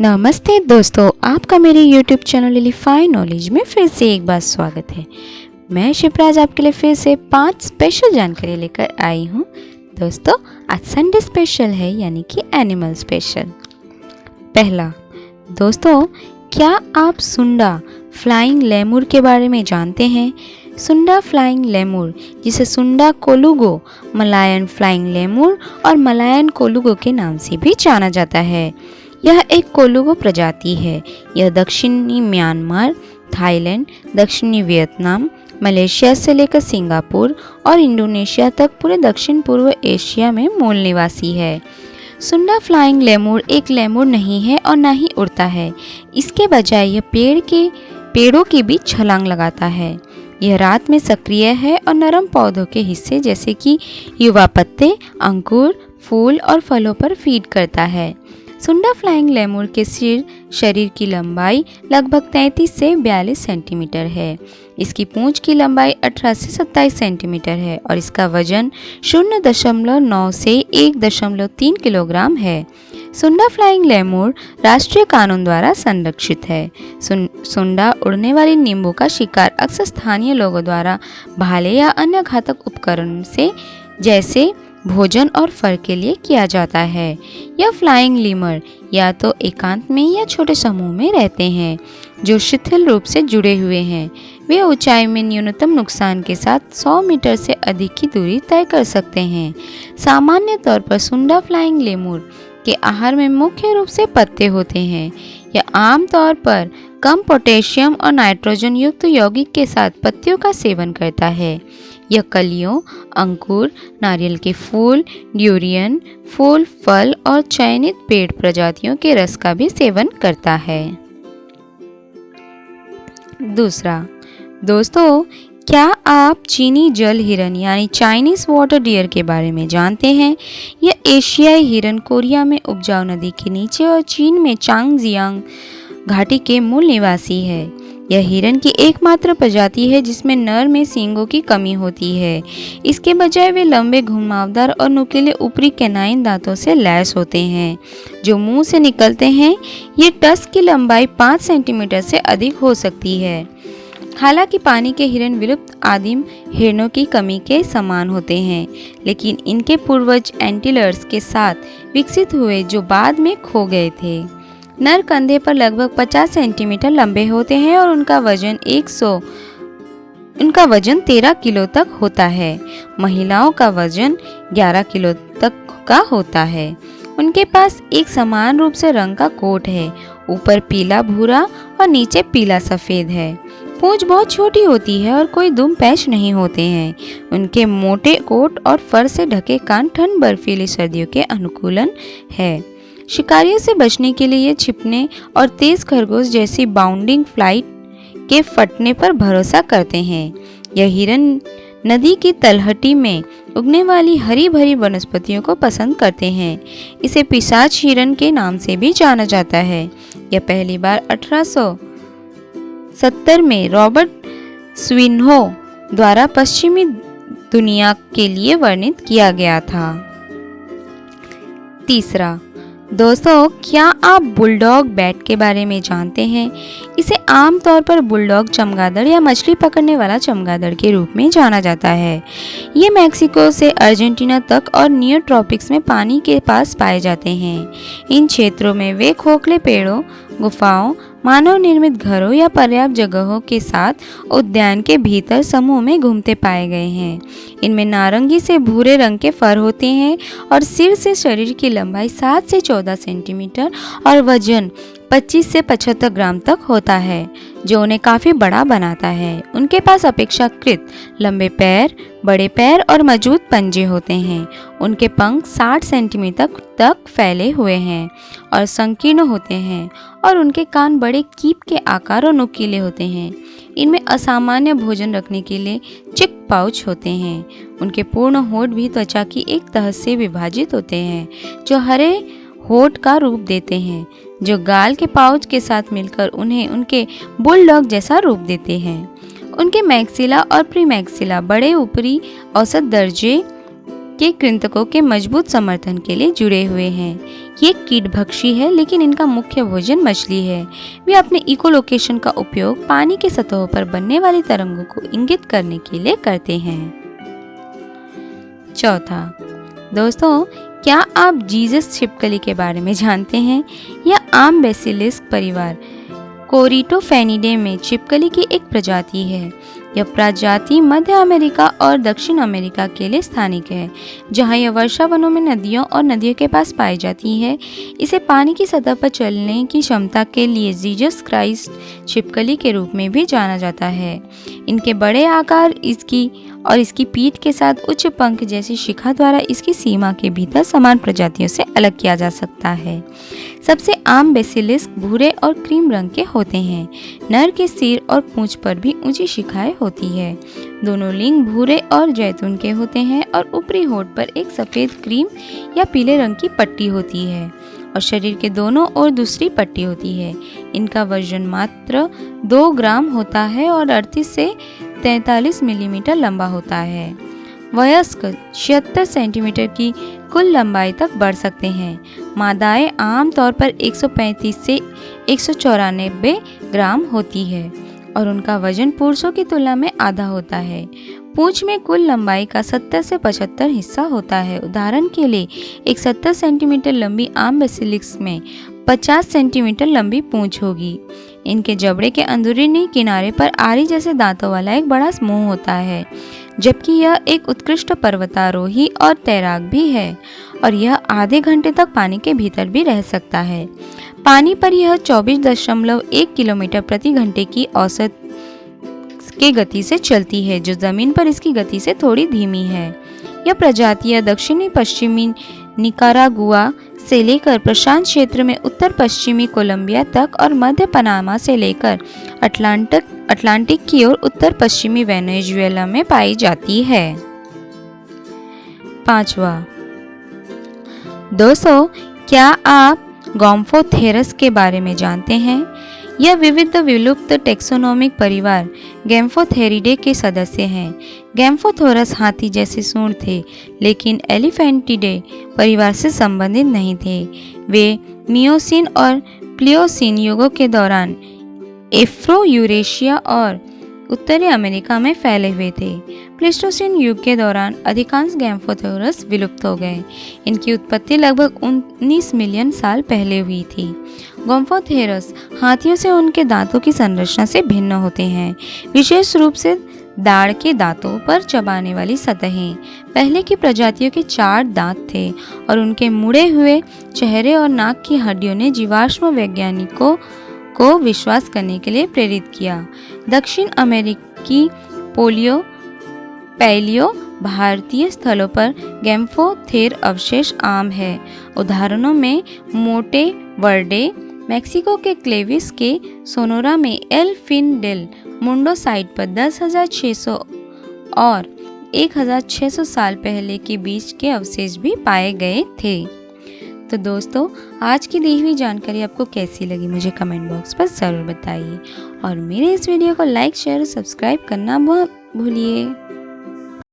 नमस्ते दोस्तों, आपका मेरे YouTube चैनल लिलीफाई नॉलेज में फिर से एक बार स्वागत है। मैं शिवराज आपके लिए फिर से 5 स्पेशल जानकारी लेकर आई हूँ। दोस्तों, आज संडे स्पेशल है, यानी कि एनिमल स्पेशल। पहला, दोस्तों, क्या आप सुंडा फ्लाइंग लेमुर के बारे में जानते हैं? सुंडा फ्लाइंग लेमुर, जिसे सुंडा कोलुगो, मलायन फ्लाइंग लेमुर और मलायन कोलुगो के नाम से भी जाना जाता है, यह एक कोलुगो प्रजाति है। यह दक्षिणी म्यांमार, थाईलैंड, दक्षिणी वियतनाम, मलेशिया से लेकर सिंगापुर और इंडोनेशिया तक पूरे दक्षिण पूर्व एशिया में मूल निवासी है। सुंडा फ्लाइंग लेमुर एक लेमुर नहीं है और न ही उड़ता है। इसके बजाय यह पेड़ों के बीच छलांग लगाता है। यह रात में सक्रिय है और नरम पौधों के हिस्से जैसे कि युवा पत्ते, अंकुर, फूल और फलों पर फीड करता है। सुंडा फ्लाइंग लेमुर के शरीर की लंबाई लगभग 33 से 42 सेंटीमीटर है। इसकी पूंछ की लंबाई 18 से 27 सेंटीमीटर है और इसका वजन 0.9 से 1.3 किलोग्राम है। सुंडा फ्लाइंग लेमुर राष्ट्रीय कानून द्वारा संरक्षित है। सुंडा उड़ने वाली नींबू का शिकार अक्सर स्थानीय लोगों द्वारा भाले या अन्य घातक उपकरण से जैसे भोजन और फर के लिए किया जाता है। यह फ्लाइंग लीमर या तो एकांत में या छोटे समूह में रहते हैं जो शिथिल रूप से जुड़े हुए हैं। वे ऊंचाई में न्यूनतम नुकसान के साथ 100 मीटर से अधिक की दूरी तय कर सकते हैं। सामान्य तौर पर सुंडा फ्लाइंग लेमुर के आहार में मुख्य रूप से पत्ते होते हैं। यह आमतौर पर कम पोटेशियम और नाइट्रोजन युक्त यौगिक के साथ पत्तियों का सेवन करता है। यह कलियों, अंकुर, नारियल के फूल, ड्यूरियन, फूल, फल और चयनित पेड़ प्रजातियों के रस का भी सेवन करता है। दूसरा, दोस्तों, क्या आप चीनी जल हिरन यानी चाइनीज वाटर डियर के बारे में जानते हैं? यह एशियाई हिरन कोरिया में उपजाऊ नदी के नीचे और चीन में चांगजियांग घाटी के मूल निवासी है। यह हिरन की एकमात्र प्रजाति है जिसमें नर में सींगों की कमी होती है। इसके बजाय वे लंबे, घुमावदार और नुकीले ऊपरी कैनाइन दांतों से लैस होते हैं जो मुंह से निकलते हैं। ये टस्क की लंबाई 5 सेंटीमीटर से अधिक हो सकती है। हालांकि पानी के हिरन विलुप्त आदिम हिरनों की कमी के समान होते हैं, लेकिन इनके पूर्वज एंटीलर्स के साथ विकसित हुए जो बाद में खो गए थे। नर कंधे पर लगभग 50 सेंटीमीटर लंबे होते हैं और उनका वजन 13 किलो तक होता है। महिलाओं का वजन 11 किलो तक का होता है। उनके पास एक समान रूप से रंग का कोट है, ऊपर पीला भूरा और नीचे पीला सफेद है। पूंछ बहुत छोटी होती है और कोई दुम पैच नहीं होते हैं। उनके मोटे कोट और फर से ढके कान ठंड बर्फीली सर्दियों के अनुकूलन है। शिकारियों से बचने के लिए ये छिपने और तेज खरगोश जैसी बाउंडिंग फ्लाइट के फटने पर भरोसा करते हैं। यह हिरन नदी की तलहटी में उगने वाली हरी भरी वनस्पतियों को पसंद करते हैं। इसे पिशाच हिरन के नाम से भी जाना जाता है। यह पहली बार 1870 में रॉबर्ट स्विन्हो द्वारा पश्चिमी दुनिया के लिए वर्णित किया गया था। तीसरा, दोस्तों, क्या आप बुलडॉग बैट के बारे में जानते हैं? इसे आमतौर पर बुलडॉग चमगादड़ या मछली पकड़ने वाला चमगादड़ के रूप में जाना जाता है। ये मैक्सिको से अर्जेंटीना तक और नियर ट्रॉपिक्स में पानी के पास पाए जाते हैं। इन क्षेत्रों में वे खोखले पेड़ों, गुफाओं, मानव निर्मित घरों या पर्याप्त जगहों के साथ उद्यान के भीतर समूह में घूमते पाए गए हैं। इनमें नारंगी से भूरे रंग के फर होते हैं और सिर से शरीर की लंबाई 7 से 14 सेंटीमीटर और वजन 25 से 75 ग्राम तक होता है, जो उन्हें काफ़ी बड़ा बनाता है। उनके पास अपेक्षाकृत लंबे पैर, बड़े पैर और मजबूत पंजे होते हैं। उनके पंख 60 सेंटीमीटर तक फैले हुए हैं और संकीर्ण होते हैं और उनके कान बड़े कीप के आकार और नुकीले होते हैं। इनमें असामान्य भोजन रखने के लिए चिक पाउच होते हैं। उनके पूर्ण होठ भी त्वचा की एक तह से विभाजित होते हैं जो हरे होठ का रूप देते हैं, जो गाल के पाउच के साथ मिलकर उन्हें उनके बुलडॉग जैसा रूप देते हैं। उनके मैक्सिला और प्रीमैक्सिला बड़े ऊपरी औसत दर्जे के कृंतकों के मजबूत समर्थन के लिए जुड़े हुए हैं। ये कीटभक्षी है, लेकिन इनका मुख्य भोजन मछली है। वे अपने इकोलोकेशन का उपयोग पानी के सतहों पर बनने वाली तरंगों को इंगित करने के लिए करते हैं। चौथा, दोस्तों, क्या आप जीसस छिपकली के बारे में जानते हैं? यह आम बेसिलिस्क परिवार कोरिटोफेनिडे में छिपकली की एक प्रजाति है। यह प्रजाति मध्य अमेरिका और दक्षिण अमेरिका के लिए स्थानिक है, जहां यह वर्षा वनों में नदियों और नदियों के पास पाई जाती है। इसे पानी की सतह पर चलने की क्षमता के लिए जीसस क्राइस्ट छिपकली के रूप में भी जाना जाता है। इनके बड़े आकार इसकी पीठ के साथ उच्च पंख जैसी शिखा द्वारा इसकी सीमा के भीतर समान प्रजातियों से अलग किया जा सकता है। सबसे आम बेसिलिस्क भूरे और क्रीम रंग के होते हैं। नर के सिर और पूंछ पर भी ऊंची शिखाएं होती है। दोनों लिंग भूरे और जैतून के होते हैं और ऊपरी होठ पर एक सफ़ेद क्रीम या पीले रंग की पट्टी होती है और शरीर के दोनों ओर दूसरी पट्टी होती है। इनका वजन मात्र 2 ग्राम होता है और 38 से 43 मिलीमीटर लंबा होता है। वयस्क 76 सेंटीमीटर की कुल लंबाई तक बढ़ सकते हैं। मादाएं आमतौर पर 135 से 194 ग्राम होती है और उनका वजन पुरुषों की तुलना में आधा होता है। पूंछ में कुल लंबाई का 70 से 75 हिस्सा होता है। उदाहरण के लिए एक 70 सेंटीमीटर लंबी आम बेसिलिस्क में 50 सेंटीमीटर लंबी पूंछ होगी। इनके जबड़े के अंदरूनी किनारे पर आरी जैसे दांतों वाला एक बड़ा मुंह होता है, जबकि यह एक उत्कृष्ट पर्वतारोही और तैराक भी है और यह आधे घंटे तक पानी के भीतर भी रह सकता है। पानी पर यह 24.1 किलोमीटर प्रति घंटे की औसत के गति से चलती है, जो जमीन पर इसकी गति से थोड़ी धीमी है। यह प्रजातियां दक्षिणी पश्चिमी निकारागुआ से लेकर प्रशांत क्षेत्र में उत्तर पश्चिमी कोलंबिया तक और मध्य पनामा से लेकर अटलांटिक की ओर उत्तर पश्चिमी वेनेजुएला में पाई जाती है। पांचवा, दोस्तों, क्या आप गैम्फोथेरस के बारे में जानते हैं? यह विविध विलुप्त टेक्सोनोमिक परिवार गैम्फोथेरिडे के सदस्य हैं। गैम्फोथोरस हाथी जैसे सूंड थे, लेकिन एलिफेंटिडे परिवार से संबंधित नहीं थे। वे मियोसीन और प्लियोसीन युगों के दौरान एफ्रो यूरेशिया और उत्तरी अमेरिका में फैले हुए थे। प्लेस्टोसीन युग के दौरान अधिकांश गैम्फोथोरस विलुप्त हो गए। इनकी उत्पत्ति लगभग 19 मिलियन साल पहले हुई थी। गैम्फोथेरस हाथियों से उनके दांतों की संरचना से भिन्न होते हैं, विशेष रूप से दाढ़ के दांतों पर चबाने वाली सतहें। पहले की प्रजातियों के 4 दांत थे और उनके मुड़े हुए चेहरे और नाक की हड्डियों ने जीवाश्म वैज्ञानिकों को विश्वास करने के लिए प्रेरित किया। दक्षिण अमेरिकी पैलियो भारतीय स्थलों पर गैम्फोथेर अवशेष आम है। उदाहरणों में मोंटे वर्डे, मैक्सिको के क्लेविस के सोनोरा में एल फिन डेल मुंडो साइट पर 10,600 और 1,600 साल पहले के बीच के अवशेष भी पाए गए थे। तो दोस्तों, आज की दी हुई जानकारी आपको कैसी लगी मुझे कमेंट बॉक्स पर ज़रूर बताइए और मेरे इस वीडियो को लाइक, शेयर और सब्सक्राइब करना मत भूलिए।